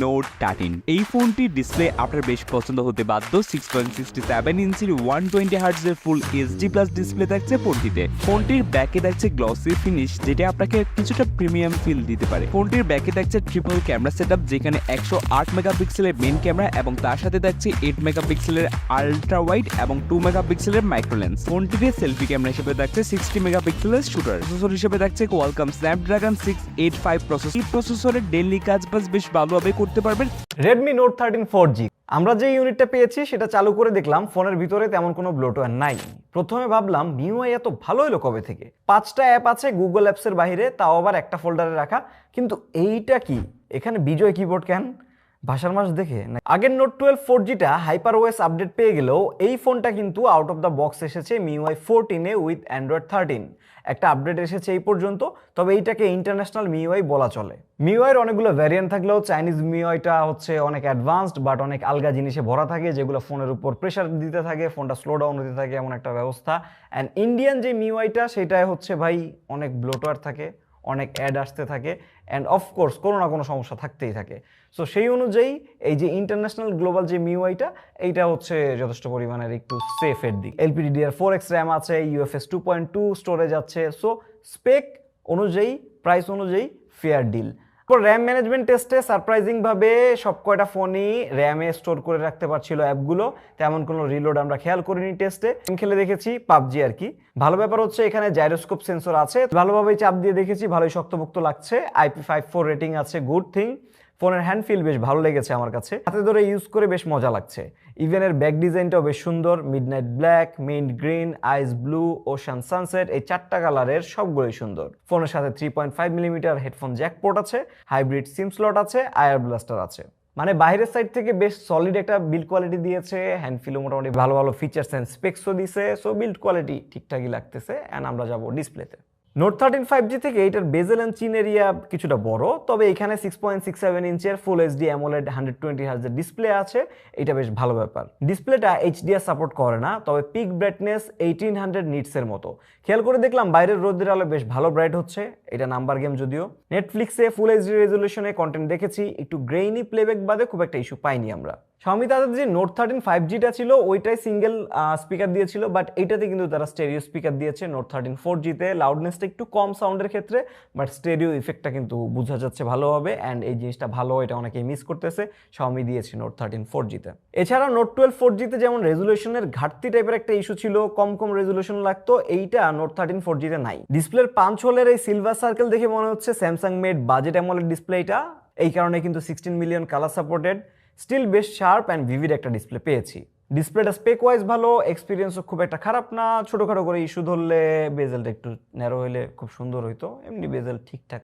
Note 13 এই ফোনটির display আপনার বেশ পছন্দ হতে বাধ্য। 6.67 ইঞ্চির 120 হার্টজের ফুল এইচডি প্লাস ডিসপ্লে থাকছে ফোনটিতে। ফোনটির ব্যাকে থাকছে গ্লসি ফিনিশ, যেটা আপনাকে কিছুটা প্রিমিয়াম ফিল দিতে পারে। ফোনটির ব্যাকে থাকছে ট্রিপল ক্যামেরা সেটআপ, যেখানে 108 মেগাপিক্সেলের মেইন ক্যামেরা এবং তার সাথে থাকছে 8 মেগাপিক্সেলের আলট্রা ওয়াইড এবং 2 মেগাপিক্সেলের মাইক্রো লেন্স। ফোনটিতে সেলফি ক্যামেরা হিসেবে থাকছে 60 মেগাপিক্সেলের শুটার। প্রসেসর হিসেবে থাকছে কোয়ালকম স্ন্যাপড্রাগন 685 প্রসেসর। এই প্রসেসরের ডেইলি কাজবাজ বেশ ভালোভাবে করতে পারবেন। Redmi Note 13 4G আমরা যে ইউনিটটা পেয়েছি সেটা চালু করে দেখলাম ফোনের ভিতরে তেমন কোনো ব্লোটওয়্যার নাই। প্রথমে ভাবলাম MIUI এত ভালো হলো কবে থেকে, 5টা অ্যাপ আছে গুগল অ্যাপসের বাইরে, তাও আবার একটা ফোল্ডারে রাখা। কিন্তু এইটা কি, এখানে বিজয় কিবোর্ড কেন? ভাষার মাস দেখে না। আগের Note 12 4Gটা HyperOS আপডেট পেয়ে গেলেও এই ফোনটা কিন্তু আউট অফ দ্য বক্স এসেছে MIUI 14 উইথ Android 13। একটা আপডেট এসেছে এই পর্যন্ত, তবে এইটাকে ইন্টারন্যাশনাল MIUI বলা চলে। MIUI এর অনেকগুলো ভ্যারিয়েন্ট থাকলেও চাইনিজ MIUIটা হচ্ছে অনেক অ্যাডভান্সড বাট অনেক আলগা জিনিসে ভরা থাকে, যেগুলো ফোনের উপর প্রেশার দিতে থাকে, ফোনটা স্লো ডাউন হতে থাকে, এমন একটা ব্যবস্থা। অ্যান্ড ইন্ডিয়ান যে MIUIটা সেটাই হচ্ছে ভাই অনেক ব্লোটওয়্যার থাকে, অনেক অ্যাড আসতে থাকে, অ্যান্ড অফকোর্স কোনো না কোনো সমস্যা থাকতেই থাকে। সো সেই অনুযায়ী এই যে ইন্টারন্যাশনাল গ্লোবাল যে MIUIটা, এইটা হচ্ছে যথেষ্ট পরিমাণের একটু সেফের দিক। LPDDR4X র্যাম আছে, UFS 2.2 স্টোরেজ আছে। সো স্পেক অনুযায়ী, প্রাইস অনুযায়ী ফেয়ার ডিল। র্যাম ম্যানেজমেন্ট টেস্টে সারপ্রাইজিংভাবে সব কয়টা ফোনই র্যামে স্টোর করে রাখতে পারছিল অ্যাপগুলো, তেমন কোনো রিলোড আমরা খেয়াল করিনি টেস্টে। খেলে দেখেছি পাবজি আর কি। ভালো ব্যাপার হচ্ছে এখানে জাইরোস্কোপ সেন্সর আছে, ভালোভাবেই চাপ দিয়ে দেখেছি, ভালোই শক্তপোক্ত লাগছে। IP54 রেটিং আছে, গুড থিং। ফোনের হ্যান্ড ফিল বেশ ভালো লেগেছে আমার কাছে, হাতে ধরে ইউজ করে বেশ মজা লাগছে। ইভেন এর ব্যাক ডিজাইনটাও বেশ সুন্দর, মিডনাইট ব্ল্যাক, মিন্ট গ্রিন, আইস ব্লু, ওশান সানসেট, এই 4টা কালারের সবগুলোই সুন্দর। ফোনের সাথে 3.5 মিলিমিটার হেডফোন জ্যাক পোর্ট আছে, হাইব্রিড সিম স্লট আছে, আয়ার ব্লাস্টার আছে। মানে বাইরের সাইড থেকে বেশ সলিড একটা বিল্ড কোয়ালিটি দিয়েছে, হ্যান্ড ফিলও মোটামুটি ভালো ভালো ফিচার্স অ্যান্ড স্পেক্সও দিছে। সো বিল্ড কোয়ালিটি ঠিকঠাকই লাগতেছে। অ্যান্ড আমরা যাবো ডিসপ্লেতে। Note 13 5G থেকে এটার বেজেল অ্যান্ড চিন এরিয়া কিছুটা বড়, তবে এখানে 6.67 ইঞ্চের ফুল এইচডি অ্যামোলেড 120 হার্টজের ডিসপ্লে আছে, এটা বেশ ভালো ব্যাপার। ডিসপ্লেটা HDR সাপোর্ট করে না, তবে পিক ব্রাইটনেস 1800 নিটসের মতো। খেয়াল করে দেখলাম বাইরের রোদের আলো বেশ ভালো ব্রাইট হচ্ছে, এটা নাম্বার গেম যদিও। নেটফ্লিক্সে ফুল এইচডি রেজলিউশনে কন্টেন্ট দেখেছি, একটু গ্রেইনি প্লেব্যাক বাদে খুব একটা ইস্যু পাইনি আমরা। Xiaomi তাদের যে Note 13 5Gটা ছিল ওইটাই সিঙ্গেল স্পিকার দিয়েছিল, বাট এইটাতে কিন্তু তারা স্টেরিও স্পিকার দিয়েছে। Note 13 4Gতে লাউডনেসটা একটু কম সাউন্ডের ক্ষেত্রে, বাট স্টেরিও ইফেক্টটা কিন্তু বোঝা যাচ্ছে ভালোভাবে। অ্যান্ড এই জিনিসটা ভালো, এটা অনেকেই মিস করতেছে। Xiaomi দিয়েছে Note 13 4Gতে। এছাড়া Note 12 4Gতে যেমন রেজুলেশনের ঘাটতি টাইপের একটা ইস্যু ছিল, কম রেজুলেশন লাগতো, এইটা Note 13 4Gতে নাই। ডিসপ্লের পাঞ্চ হোলের এই সিলভার সার্কেল দেখে মনে হচ্ছে Samsung made budget AMOLED display এটা, এই কারণে কিন্তু 16 মিলিয়ন কালার সাপোর্টেড। স্টিল বেশ শার্প অ্যান্ড ভিভিড একটা ডিসপ্লে পেয়েছি। ডিসপ্লেটা স্পেক ওয়াইজ ভালো, এক্সপিরিয়েন্সও খুব একটা খারাপ না। ছোটোখাটো করে ইস্যু ধরলে বেজেলটা একটু ন্যারো হলে খুব সুন্দর হইতো, এমনি বেজেল ঠিকঠাক